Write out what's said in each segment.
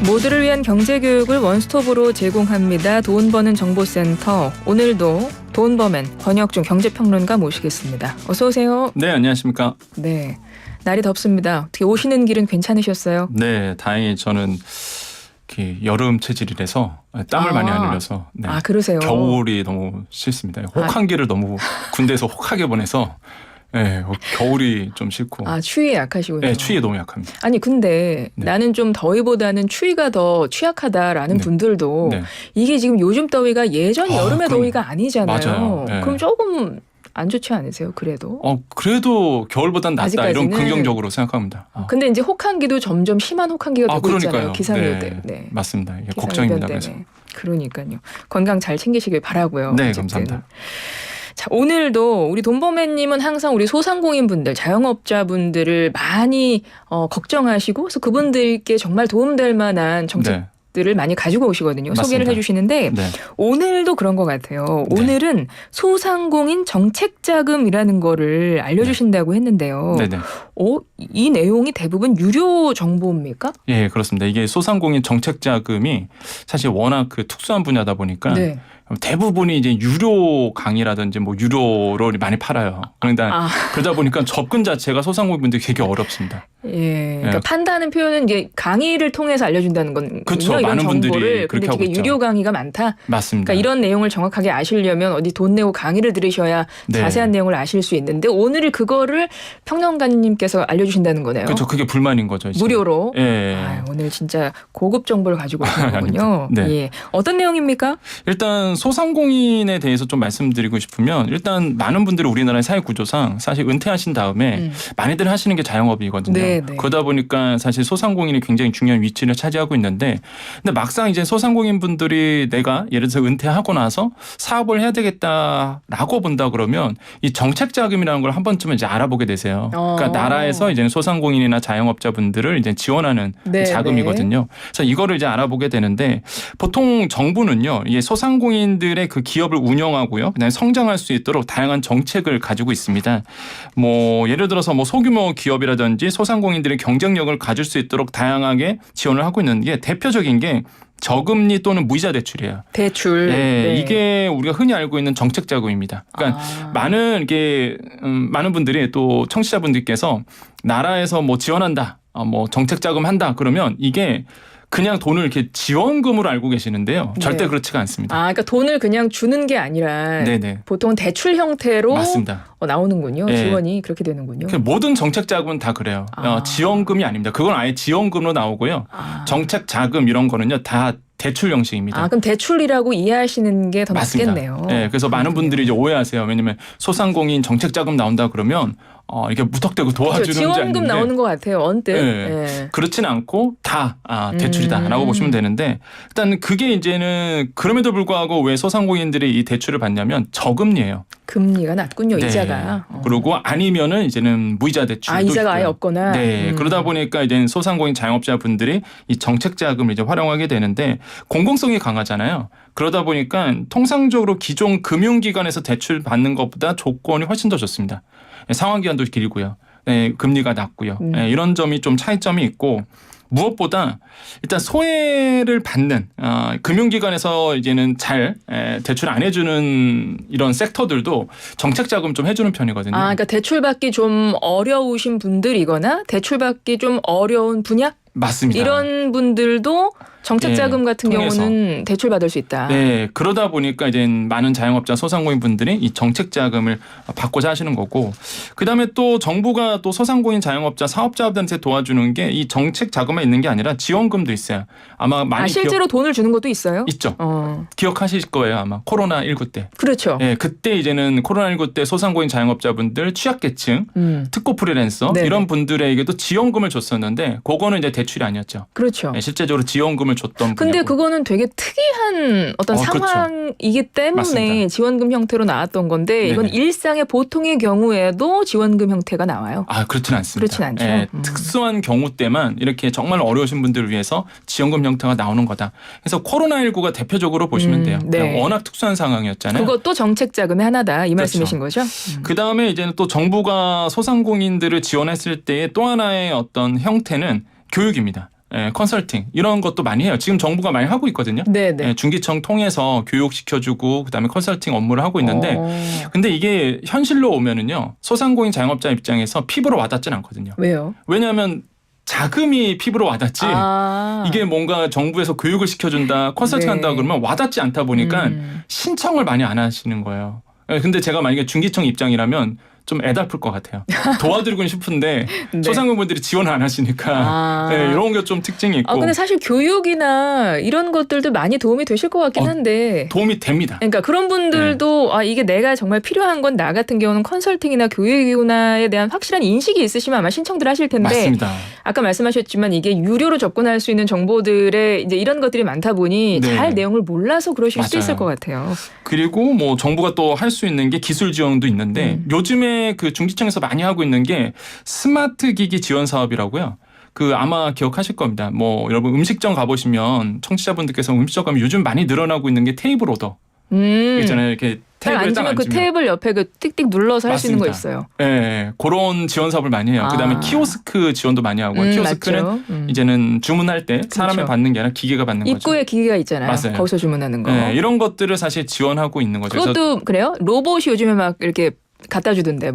모두를 위한 경제교육을 원스톱으로 제공합니다. 돈 버는 정보센터. 오늘도 돈버맨 권혁중 경제평론가 모시겠습니다. 어서 오세요. 네, 안녕하십니까. 네, 날이 덥습니다. 어떻게 오시는 길은 괜찮으셨어요? 네, 다행히 저는 여름 체질이라서 땀을 많이 안 흘려서 네. 그러세요? 겨울이 너무 싫습니다. 혹한기를 너무 군대에서 혹하게 보내서 네, 겨울이 좀 싫고. 추위에 약하시군요. 네, 추위에 너무 약합니다. 아니 근데 네. 나는 좀 더위보다는 추위가 더 취약하다라는 네. 분들도 네. 이게 지금 요즘 더위가 예전 여름의 더위가 아니잖아요. 맞아요. 네. 그럼 조금 안 좋지 않으세요? 그래도? 그래도 겨울보단 낫다 아직까지는. 이런 긍정적으로 생각합니다. 근데 이제 혹한기도 점점 심한 혹한기가 되고 그러니까요. 있잖아요. 기상이변 네. 때문에. 네. 맞습니다. 이게 기상이변 걱정입니다. 때문에. 그래서. 그러니까요. 건강 잘 챙기시길 바라고요. 네, 어쨌든. 감사합니다. 자, 오늘도 우리 돈버맨님은 항상 우리 소상공인분들, 자영업자분들을 많이 걱정하시고 그래서 그분들께 정말 도움될 만한 정책들을 많이 가지고 오시거든요. 맞습니다. 소개를 해주시는데 네. 오늘도 그런 것 같아요. 네. 오늘은 소상공인 정책자금이라는 거를 알려주신다고 했는데요. 네네. 이 내용이 대부분 유료 정보입니까? 예, 그렇습니다. 이게 소상공인 정책자금이 사실 워낙 특수한 분야다 보니까 네. 대부분이 이제 유료 강의라든지 유료로 많이 팔아요. 그러다 보니까 접근 자체가 소상공인분들이 되게 어렵습니다. 예, 그러니까 판다는 표현은 이제 강의를 통해서 알려준다는 건군요. 그렇죠. 이런 많은 정보를. 분들이 그렇게 하고 근데 있죠. 유료 강의가 많다. 맞습니다. 그러니까 이런 내용을 정확하게 아시려면 어디 돈 내고 강의를 들으셔야 네. 자세한 내용을 아실 수 있는데 오늘 그거를 평론가님께서 알려주신다는 거네요. 그렇죠. 그게 불만인 거죠. 이제. 무료로. 예. 오늘 진짜 고급 정보를 가지고 오신 거군요. 네. 예. 어떤 내용입니까? 일단 소상공인에 대해서 좀 말씀드리고 싶으면 일단 많은 분들이 우리나라의 사회 구조상 사실 은퇴하신 다음에 많이들 하시는 게 자영업이거든요. 네, 네. 그러다 보니까 사실 소상공인이 굉장히 중요한 위치를 차지하고 있는데 근데 막상 이제 소상공인 분들이 내가 예를 들어서 은퇴하고 나서 사업을 해야 되겠다라고 본다 그러면 이 정책 자금이라는 걸 한 번쯤은 이제 알아보게 되세요. 그러니까 나라에서 이제 소상공인이나 자영업자분들을 이제 지원하는 네, 자금이거든요. 그래서 이거를 이제 알아보게 되는데 보통 정부는요, 이 소상공인들의 그 기업을 운영하고요, 그다음에 성장할 수 있도록 다양한 정책을 가지고 있습니다. 예를 들어서 소규모 기업이라든지 소상공인들의 경쟁력을 가질 수 있도록 다양하게 지원을 하고 있는 게 대표적인 게 저금리 또는 무이자 대출이에요. 대출. 네, 네. 이게 우리가 흔히 알고 있는 정책 자금입니다. 그러니까 많은 분들이 또 청취자분들께서 나라에서 지원한다, 정책 자금 한다 그러면 이게 그냥 돈을 이렇게 지원금으로 알고 계시는데요. 절대 네. 그렇지가 않습니다. 그러니까 돈을 그냥 주는 게 아니라 네네. 보통 대출 형태로 맞습니다. 나오는군요. 네. 지원이 그렇게 되는군요. 모든 정책 자금은 다 그래요. 지원금이 아닙니다. 그건 아예 지원금으로 나오고요. 정책 자금 이런 거는요 다 대출 형식입니다. 그럼 대출이라고 이해하시는 게 더 맞습니다. 맞겠네요. 네, 그래서 많은 분들이 이제 오해하세요. 왜냐하면 소상공인 정책 자금 나온다 그러면 이렇게 무턱대고 도와주는 줄 지원금 아는데 나오는 것 같아요. 언뜻. 네. 네. 그렇지는 않고 다 대출이다라고 보시면 되는데 일단 그게 이제는 그럼에도 불구하고 왜 소상공인들이 이 대출을 받냐면 저금리예요. 금리가 낮군요. 네. 이자가. 그리고 아니면은 이제는 무이자 대출도 이자가 있고요. 아예 없거나. 네, 그러다 보니까 이제 소상공인 자영업자분들이 이 정책 자금을 이제 활용하게 되는데 공공성이 강하잖아요. 그러다 보니까 통상적으로 기존 금융기관에서 대출 받는 것보다 조건이 훨씬 더 좋습니다. 상환 기간도 길고요. 네, 금리가 낮고요. 네, 이런 점이 좀 차이점이 있고 무엇보다 일단 소외를 받는 금융기관에서 이제는 잘 대출 안 해주는 이런 섹터들도 정책 자금 좀 해주는 편이거든요. 그러니까 대출받기 좀 어려우신 분들이거나 대출받기 좀 어려운 분야? 맞습니다. 이런 분들도 정책 자금 같은 통해서. 경우는 대출 받을 수 있다. 네, 그러다 보니까 이제 많은 자영업자 소상공인 분들이 이 정책 자금을 받고자 하시는 거고, 그다음에 또 정부가 또 소상공인 자영업자 사업자들한테 도와주는 게 이 정책 자금에 있는 게 아니라 지원금도 있어요. 아마 많이 실제로 돈을 주는 것도 있어요? 있죠. 기억하실 거예요, 아마 코로나19 때. 그렇죠. 네, 그때 이제는 코로나19 때 소상공인 자영업자분들, 취약계층, 특고 프리랜서 네네. 이런 분들에게도 지원금을 줬었는데, 그거는 이제 대출이 아니었죠. 그렇죠. 네, 실제적으로 지원금을 줬던 근데 분야고. 그거는 되게 특이한 어떤 그렇죠. 상황이기 때문에 맞습니다. 지원금 형태로 나왔던 건데 이건 네네. 일상의 보통의 경우에도 지원금 형태가 나와요. 그렇지는 않습니다. 그렇진 않죠. 예, 특수한 경우 때만 이렇게 정말 어려우신 분들을 위해서 지원금 형태가 나오는 거다. 그래서 코로나19가 대표적으로 보시면 돼요. 네. 워낙 특수한 상황이었잖아요. 그것도 정책 자금의 하나다 이 말씀이신 거죠? 그다음에 이제는 또 정부가 소상공인들을 지원했을 때의 또 하나의 어떤 형태는 교육입니다. 컨설팅 이런 것도 많이 해요. 지금 정부가 많이 하고 있거든요. 네네. 중기청 통해서 교육시켜주고 그다음에 컨설팅 업무를 하고 있는데 근데 이게 현실로 오면은요. 소상공인 자영업자 입장에서 피부로 와닿진 않거든요. 왜요? 왜냐하면 자금이 피부로 와닿지 이게 뭔가 정부에서 교육을 시켜준다 컨설팅한다 네. 그러면 와닿지 않다 보니까 신청을 많이 안 하시는 거예요. 근데 제가 만약에 중기청 입장이라면 좀 애달플 것 같아요. 도와드리고는 싶은데 네. 소상공인분들이 지원을 안 하시니까 이런 게 좀 특징이 있고. 근데 사실 교육이나 이런 것들도 많이 도움이 되실 것 같긴 한데. 도움이 됩니다. 그러니까 그런 분들도 이게 내가 정말 필요한 건 나 같은 경우는 컨설팅이나 교육이나에 대한 확실한 인식이 있으시면 아마 신청들 하실 텐데. 맞습니다. 아까 말씀하셨지만 이게 유료로 접근할 수 있는 정보들에 이제 이런 것들이 많다 보니 네. 잘 내용을 몰라서 그러실 수 맞아요. 있을 것 같아요. 그리고 뭐 정부가 또 할 수 있는 게 기술 지원도 있는데 요즘에 그 중기청에서 많이 하고 있는 게 스마트 기기 지원 사업이라고요. 그 아마 기억하실 겁니다. 뭐 여러분 음식점 가보시면 청취자분들께서 음식점 가면 요즘 많이 늘어나고 있는 게 테이블 오더. 있잖아요. 이렇게 딱 테이블에 딱 앉으면 그 테이블 옆에 그 띡띡 눌러서 할 수 있는 거 있어요. 네, 그런 지원 사업을 많이 해요. 그다음에 키오스크 지원도 많이 하고 키오스크는 이제는 주문할 때 사람이 그렇죠. 받는 게 아니라 기계가 받는 거죠. 입구에 기계가 있잖아요. 맞아요. 거기서 주문하는 거. 네, 이런 것들을 사실 지원하고 있는 거죠. 그것도 그래요? 로봇이 요즘에 막 이렇게 갖다 주던데.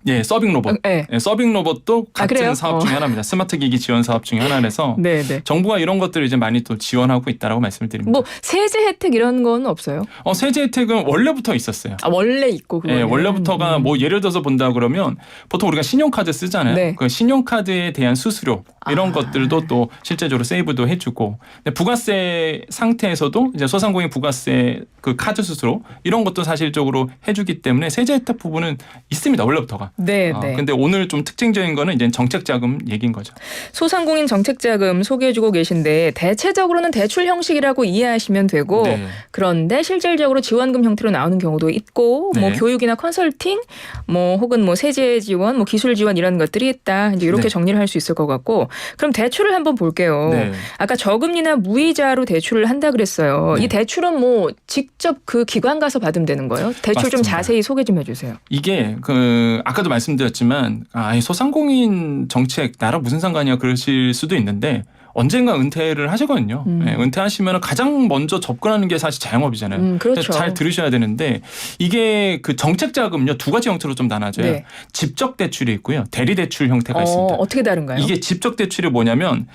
예, 서빙 로봇. 네. 서빙 로봇도 같은 그래요? 사업 중에 하나입니다. 스마트 기기 지원 사업 중에 하나라서 네네. 정부가 이런 것들을 이제 많이 또 지원하고 있다라고 말씀을 드립니다. 뭐 세제 혜택 이런 건 없어요? 세제 혜택은 원래부터 있었어요. 원래 있고 그거는. 예, 원래부터가 뭐 예를 들어서 본다 그러면 보통 우리가 신용카드 쓰잖아요. 네. 그 신용카드에 대한 수수료 이런 것들도 또 실제적으로 세이브도 해주고 근데 부가세 상태에서도 이제 소상공인 부가세 그 카드 수수료 이런 것도 사실적으로 해주기 때문에 세제 혜택 부분은 있습니다. 원래부터가. 네. 근데 오늘 좀 특징적인 거는 이제 정책자금 얘기인 거죠. 소상공인 정책자금 소개해주고 계신데 대체적으로는 대출 형식이라고 이해하시면 되고 네. 그런데 실질적으로 지원금 형태로 나오는 경우도 있고 뭐 네. 교육이나 컨설팅 뭐 혹은 뭐 세제 지원 뭐 기술 지원 이런 것들이 있다 이제 이렇게 네. 정리를 할 수 있을 것 같고 그럼 대출을 한번 볼게요. 네. 아까 저금리나 무이자로 대출을 한다 그랬어요. 네. 이 대출은 뭐 직접 그 기관 가서 받으면 되는 거예요? 대출 좀 맞습니다. 자세히 소개 좀 해주세요. 이게 그 아까도 말씀드렸지만 이 소상공인 정책 나랑 무슨 상관이야 그러실 수도 있는데 언젠가 은퇴를 하시거든요. 네, 은퇴하시면 가장 먼저 접근하는 게 사실 자영업이잖아요. 그렇죠. 잘 들으셔야 되는데 이게 그 정책 자금요 두 가지 형태로 좀 나눠져요. 네. 직접 대출이 있고요, 대리 대출 형태가 있습니다. 어떻게 다른가요? 이게 직접 대출이 뭐냐면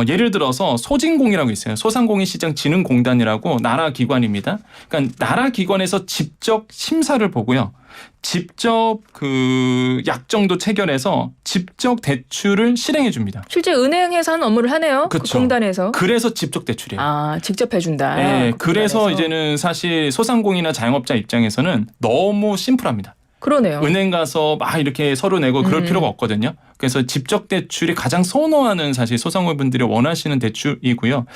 예를 들어서 소진공이라고 있어요. 소상공인 시장 진흥공단이라고 나라 기관입니다. 그러니까 나라 기관에서 직접 심사를 보고요. 직접 그 약정도 체결해서 직접 대출을 실행해 줍니다. 실제 은행에서 하는 업무를 하네요. 그 그쵸. 공단에서. 그래서 직접 대출이에요. 직접 해준다. 네, 그 그래서 공단에서. 이제는 사실 소상공인이나 자영업자 입장에서는 너무 심플합니다. 그러네요. 은행 가서 막 이렇게 서류 내고 그럴 필요가 없거든요. 그래서 직접 대출이 가장 선호하는 사실 소상공인분들이 원하시는 대출이고요.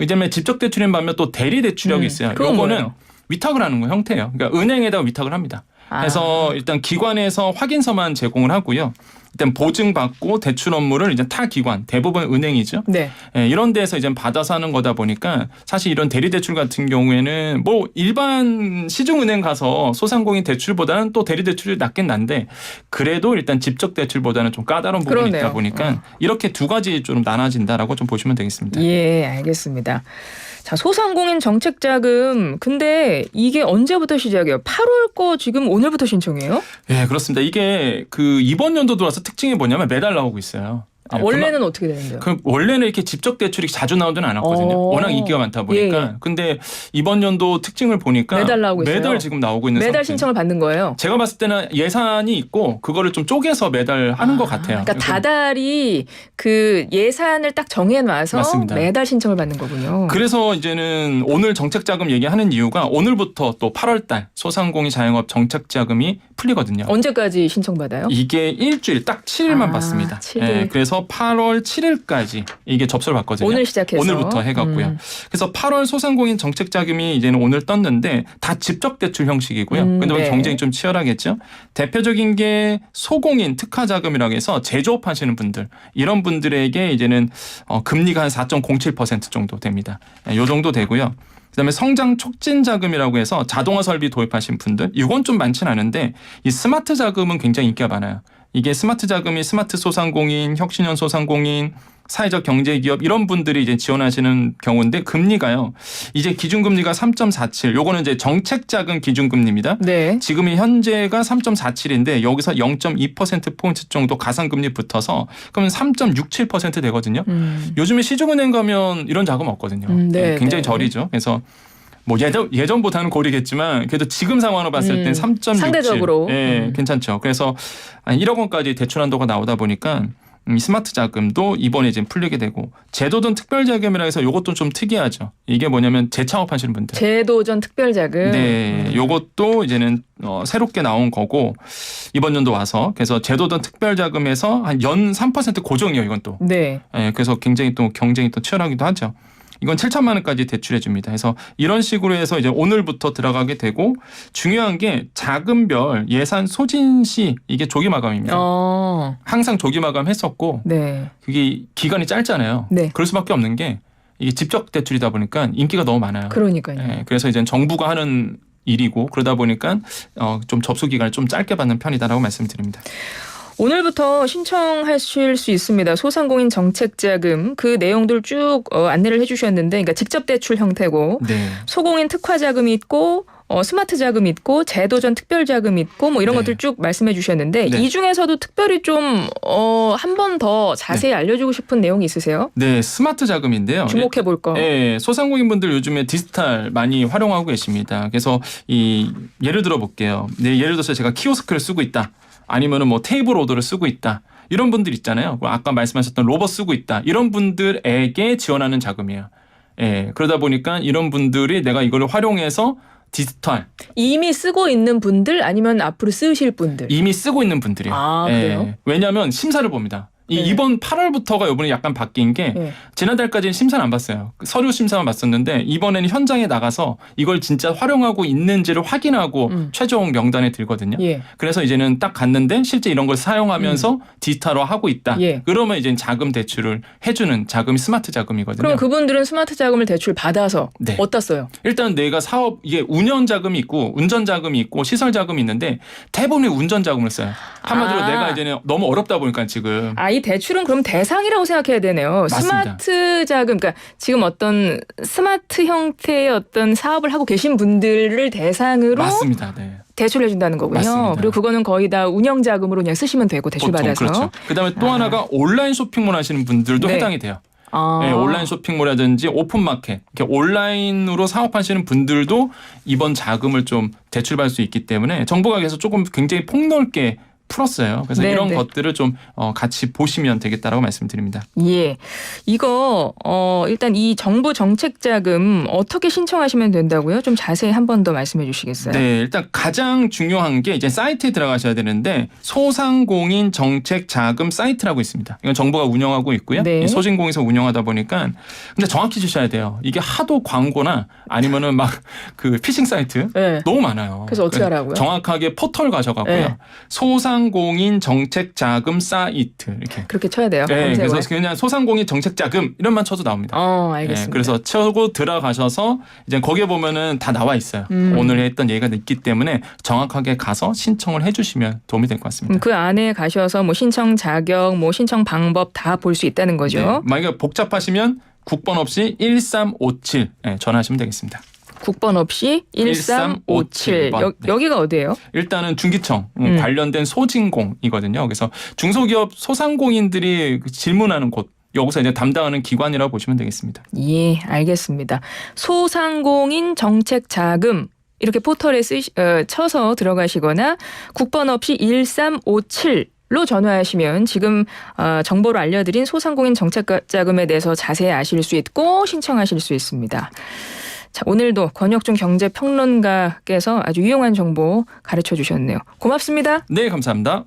이제는 직접 대출인 반면 또 대리 대출력이 있어요. 그건 요거는 뭐예요? 위탁을 하는 거 형태예요. 그러니까 은행에다가 위탁을 합니다. 그래서 일단 기관에서 확인서만 제공을 하고요. 일단 보증받고 대출 업무를 이제 타 기관 대부분 은행이죠. 네. 이런 데서 이제 받아서 하는 거다 보니까 사실 이런 대리 대출 같은 경우에는 뭐 일반 시중은행 가서 소상공인 대출보다는 또 대리 대출이 낫긴 난데 그래도 일단 직접 대출보다는 좀 까다로운 부분이 그러네요. 있다 보니까 이렇게 두 가지 좀 나눠진다라고 좀 보시면 되겠습니다. 예, 알겠습니다. 자, 소상공인 정책자금. 근데 이게 언제부터 시작이에요? 8월 거 지금 오늘부터 신청해요? 예, 그렇습니다. 이게 그 이번 연도 들어와서 특징이 뭐냐면 매달 나오고 있어요. 원래는 어떻게 되는데요? 원래는 이렇게 직접 대출이 자주 나오지는 않았거든요. 워낙 인기가 많다 보니까. 예. 근데 이번 연도 특징을 보니까 매달 나오고 있어요. 매달 지금 나오고 있는 매달 상태. 신청을 받는 거예요? 제가 봤을 때는 예산이 있고 그거를 좀 쪼개서 매달 하는 것 같아요. 그러니까 다달이 그 예산을 딱 정해놔서 맞습니다. 매달 신청을 받는 거군요. 그래서 이제는 오늘 정책자금 얘기하는 이유가 오늘부터 또 8월달 소상공인 자영업 정책자금이 풀리거든요. 언제까지 신청받아요? 이게 일주일 딱 7일만 받습니다. 7일. 그래서 8월 7일까지 이게 접수를 받거든요. 오늘 시작해서. 오늘부터 해갖고요. 그래서 8월 소상공인 정책자금이 이제는 오늘 떴는데 다 직접 대출 형식이고요. 근데 네. 경쟁이 좀 치열하겠죠. 대표적인 게 소공인 특화자금이라고 해서 제조업 하시는 분들 이런 분들에게 이제는 금리가 한 4.07% 정도 됩니다. 이 정도 되고요. 그다음에 성장 촉진 자금이라고 해서 자동화 설비 도입하신 분들 이건 좀 많지는 않은데 이 스마트 자금은 굉장히 인기가 많아요. 이게 스마트 자금이 스마트 소상공인, 혁신형 소상공인, 사회적 경제기업 이런 분들이 이제 지원하시는 경우인데 금리가요. 이제 기준금리가 3.47. 요거는 이제 정책자금 기준금리입니다. 네. 지금이 현재가 3.47인데 여기서 0.2%포인트 정도 가상금리 붙어서 그러면 3.67% 되거든요. 요즘에 시중은행 가면 이런 자금 없거든요. 네, 굉장히 네. 저리죠. 그래서 뭐 예전보다는 고리겠지만 그래도 지금 상황으로 봤을 땐 3.67. 상대적으로. 예, 괜찮죠. 그래서 1억 원까지 대출 한도가 나오다 보니까 이 스마트 자금도 이번에 이제 풀리게 되고 제도든 특별자금이라 해서 이것도 좀 특이하죠. 이게 뭐냐면 재창업하시는 분들. 재도전 특별자금. 네, 요것도 이제는 새롭게 나온 거고 이번 연도 와서 그래서 제도든 특별자금에서 한 연 3% 고정이에요. 이건 또. 네. 예, 그래서 굉장히 또 경쟁이 또 치열하기도 하죠. 이건 7천만 원까지 대출해 줍니다. 그래서 이런 식으로 해서 이제 오늘부터 들어가게 되고 중요한 게 자금별 예산 소진 시 이게 조기 마감입니다. 항상 조기 마감했었고 네. 그게 기간이 짧잖아요. 네. 그럴 수밖에 없는 게 이게 직접 대출이다 보니까 인기가 너무 많아요. 그러니까요. 예, 그래서 이제 정부가 하는 일이고 그러다 보니까 좀 접수 기간을 좀 짧게 받는 편이다라고 말씀드립니다. 오늘부터 신청하실 수 있습니다. 소상공인 정책자금 그 내용들 쭉 안내를 해주셨는데, 그러니까 직접 대출 형태고 네. 소공인 특화자금이 있고 스마트 자금 있고 재도전 특별자금 있고 뭐 이런 네. 것들 쭉 말씀해 주셨는데 네. 이 중에서도 특별히 좀 한 번 더 자세히 알려주고 싶은 내용이 있으세요? 네, 스마트 자금인데요. 주목해 볼 거. 네, 소상공인분들 요즘에 디지털 많이 활용하고 계십니다. 그래서 예를 들어 볼게요. 네, 예를 들어서 제가 키오스크를 쓰고 있다. 아니면은 뭐 테이블 오더를 쓰고 있다. 이런 분들 있잖아요. 아까 말씀하셨던 로봇 쓰고 있다. 이런 분들에게 지원하는 자금이에요. 예, 그러다 보니까 이런 분들이 내가 이걸 활용해서 디지털 이미 쓰고 있는 분들 아니면 앞으로 쓰실 분들. 이미 쓰고 있는 분들이요. 아, 그래요? 왜냐하면 심사를 봅니다. 네. 이번 8월부터가 이번에 약간 바뀐 게 네. 지난달까지는 심사는 안 봤어요. 서류 심사만 봤었는데 이번에는 현장에 나가서 이걸 진짜 활용하고 있는지를 확인하고 최종 명단에 들거든요. 예. 그래서 이제는 딱 갔는데 실제 이런 걸 사용하면서 디지털화하고 있다. 예. 그러면 이제 자금 대출을 해주는 자금이 스마트 자금이거든요. 그럼 그분들은 스마트 자금을 대출 받아서 네. 어디다 써요? 일단 내가 사업 이게 운영 자금이 있고 운전 자금이 있고 시설 자금이 있는데 대부분이 운전 자금을 써요. 한마디로 아. 내가 이제는 너무 어렵다 보니까 지금 이 대출은 그럼 대상이라고 생각해야 되네요. 맞습니다. 스마트 자금, 그러니까 지금 어떤 스마트 형태의 어떤 사업을 하고 계신 분들을 대상으로 맞습니다. 네. 대출을 해준다는 거군요. 맞습니다. 그리고 그거는 거의 다 운영 자금으로 그냥 쓰시면 되고 대출 보통 받아서. 그렇죠. 그다음에 또 하나가 온라인 쇼핑몰 하시는 분들도 네. 해당이 돼요. 아. 네, 온라인 쇼핑몰이라든지 오픈마켓 이렇게 온라인으로 사업하시는 분들도 이번 자금을 좀 대출받을 수 있기 때문에 정부가 그래서 조금 굉장히 폭넓게 풀었어요. 그래서 네, 이런 네. 것들을 좀 같이 보시면 되겠다라고 말씀드립니다. 예. 이거 일단 이 정부 정책 자금 어떻게 신청하시면 된다고요? 좀 자세히 한 번 더 말씀해 주시겠어요? 네, 일단 가장 중요한 게 이제 사이트에 들어가셔야 되는데 소상공인 정책 자금 사이트라고 있습니다. 이건 정부가 운영하고 있고요. 네. 이 소진공에서 운영하다 보니까 근데 정확히 주셔야 돼요. 이게 하도 광고나 아니면은 막 그 피싱 사이트 네. 너무 많아요. 그래서 어떻게 하라고요? 정확하게 포털 가셔갖고요. 네. 소상공인 정책 자금 사이트 이렇게. 그렇게 쳐야 돼요. 네, 검색어에. 그래서 그냥 소상공인 정책 자금 이런만 쳐도 나옵니다. 알겠습니다. 네, 그래서 치고 들어가셔서 이제 거기에 보면은 다 나와 있어요. 오늘 했던 얘기가 있기 때문에 정확하게 가서 신청을 해주시면 도움이 될 것 같습니다. 그 안에 가셔서 뭐 신청 자격, 뭐 신청 방법 다 볼 수 있다는 거죠. 네, 만약에 복잡하시면 국번 없이 1357 전화하시면 되겠습니다. 국번 없이 1357. 1357 번. 네. 여기가 어디예요? 일단은 중기청 관련된 소진공이거든요. 그래서 중소기업 소상공인들이 질문하는 곳. 여기서 이제 담당하는 기관이라고 보시면 되겠습니다. 예, 알겠습니다. 소상공인 정책 자금 이렇게 포털에 쳐서 들어가시거나 국번 없이 1357로 전화하시면 지금 정보를 알려드린 소상공인 정책자금에 대해서 자세히 아실 수 있고 신청하실 수 있습니다. 자, 오늘도 권혁중 경제평론가께서 아주 유용한 정보 가르쳐 주셨네요. 고맙습니다. 네, 감사합니다.